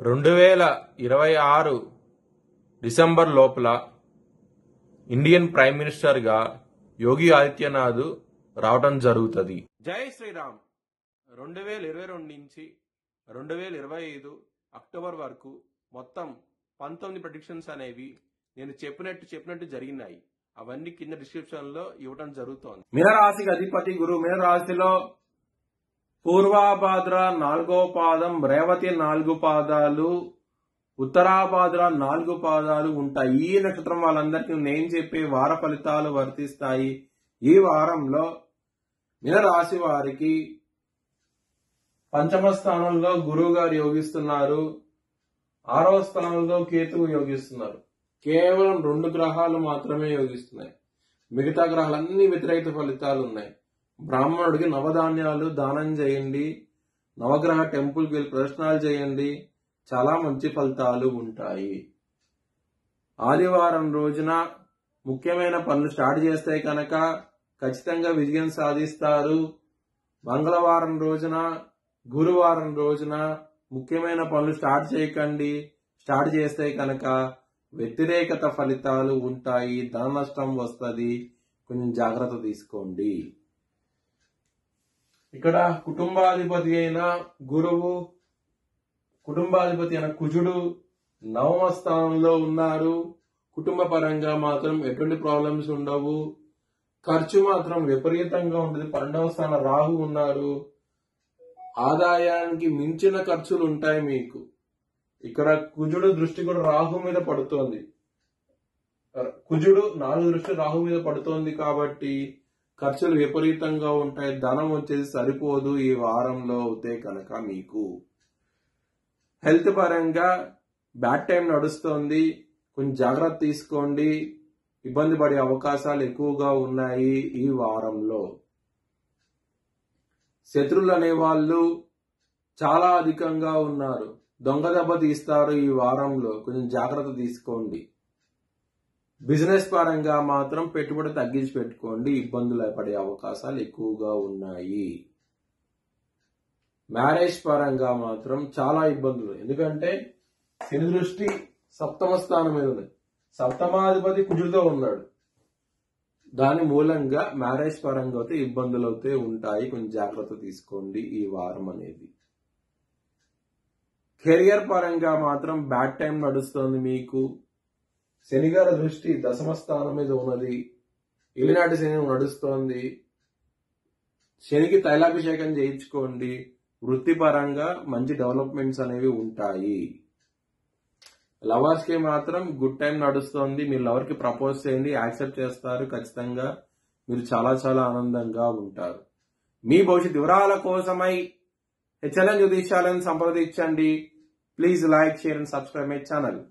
2026 December లోపల Indian prime మినిస్టర్గా యోగి ఆదిత్యనాథ్ రావడం జరుగుతుంది. జై శ్రీరామ్. 2022 నుంచి 2025 అక్టోబర్ వరకు మొత్తం 19 ప్రెడిక్షన్స్ అనేవి నేను చెప్పినట్టు జరిగినాయి. అవన్నీ కింద డిస్క్రిప్షన్ లో ఇవ్వడం జరుగుతోంది. మీనరాశికి అధిపతి గురు. మీనరాశిలో పూర్వాభాద్ర 4వ పాదం, రేవతి 4 పాదాలు, ఉత్తరాభాద్ర 4 పాదాలు ఉంటాయి. ఈ నక్షత్రం వాళ్ళందరికీ నేను చెప్పే వార ఫలితాలు వర్తిస్తాయి. ఈ వారంలో మీనరాశి వారికి పంచమ స్థానంలో గురువు గారు యోగిస్తున్నారు, 6వ స్థానంలో కేతువు యోగిస్తున్నారు. కేవలం 2 గ్రహాలు మాత్రమే యోగిస్తున్నాయి. మిగతా గ్రహాలన్నీ వ్యతిరేక ఫలితాలు ఉన్నాయి. బ్రాహ్మణుడికి నవధాన్యాలు దానం చేయండి, నవగ్రహ టెంపుల్కి వెళ్ళి ప్రదర్శనాలు చేయండి, చాలా మంచి ఫలితాలు ఉంటాయి. ఆదివారం రోజున ముఖ్యమైన పనులు స్టార్ట్ చేస్తే కనుక ఖచ్చితంగా విజయం సాధిస్తారు. మంగళవారం రోజున, గురువారం రోజున ముఖ్యమైన పనులు స్టార్ట్ చేయకండి. స్టార్ట్ చేస్తే కనుక వ్యతిరేకత ఫలితాలు ఉంటాయి, ధన నష్టం వస్తుంది. కొంచెం జాగ్రత్త తీసుకోండి. ఇక్కడ కుటుంబాధిపతి అయిన గురువు, కుటుంబాధిపతి అయిన కుజుడు 9వ స్థానంలో ఉన్నారు. కుటుంబ పరంగా మాత్రం ఎటువంటి ప్రాబ్లమ్స్ ఉండవు. ఖర్చు మాత్రం విపరీతంగా ఉంటుంది. 12వ స్థానం రాహు ఉన్నారు. ఆదాయానికి మించిన ఖర్చులు ఉంటాయి మీకు. ఇక్కడ కుజుడు దృష్టి కూడా రాహు మీద పడుతోంది. కుజుడు 4 దృష్టి రాహు మీద పడుతోంది కాబట్టి ఖర్చులు విపరీతంగా ఉంటాయి. ధనం వచ్చేసి సరిపోదు ఈ వారంలో అవుతే కనుక. మీకు హెల్త్ పరంగా బ్యాడ్ టైం నడుస్తోంది, కొంచెం జాగ్రత్త తీసుకోండి. ఇబ్బంది పడే అవకాశాలు ఎక్కువగా ఉన్నాయి ఈ వారంలో. శత్రువులు అనేవాళ్ళు చాలా అధికంగా ఉన్నారు. దొంగ దెబ్బ తీస్తారు ఈ వారంలో, కొంచెం జాగ్రత్త తీసుకోండి. బిజినెస్ పరంగా మాత్రం పెట్టుబడి తగ్గించి పెట్టుకోండి, ఇబ్బందులు పడే అవకాశాలు ఎక్కువగా ఉన్నాయి. మ్యారేజ్ పరంగా మాత్రం చాలా ఇబ్బందులు, ఎందుకంటే శని దృష్టి 7వ స్థానం మీద ఉంది. 7వ కుజుడితో ఉన్నాడు. దాని మూలంగా మ్యారేజ్ పరంగా అయితే ఇబ్బందులు అయితే ఉంటాయి. కొంచెం జాగ్రత్త తీసుకోండి ఈ వారం అనేది. కెరియర్ పరంగా మాత్రం బ్యాడ్ టైం నడుస్తోంది మీకు. శనిగారి దృష్టి 10వ స్థానం మీద ఉన్నది. ఏలినాటి శని నడుస్తోంది. శనికి తైలాభిషేకం చేయించుకోండి. వృత్తిపరంగా మంచి డెవలప్మెంట్స్ అనేవి ఉంటాయి. లవర్స్ కి మాత్రం గుడ్ టైం నడుస్తోంది. మీరు లవర్ కి ప్రపోజ్ చేయండి, యాక్సెప్ట్ చేస్తారు ఖచ్చితంగా. మీరు చాలా చాలా ఆనందంగా ఉంటారు. మీ భవిష్యత్ వివరాల కోసమై హెచ్ఎల్ఎన్ జ్యోతిష్యాలను సంప్రదించండి. Please like, share and subscribe my channel.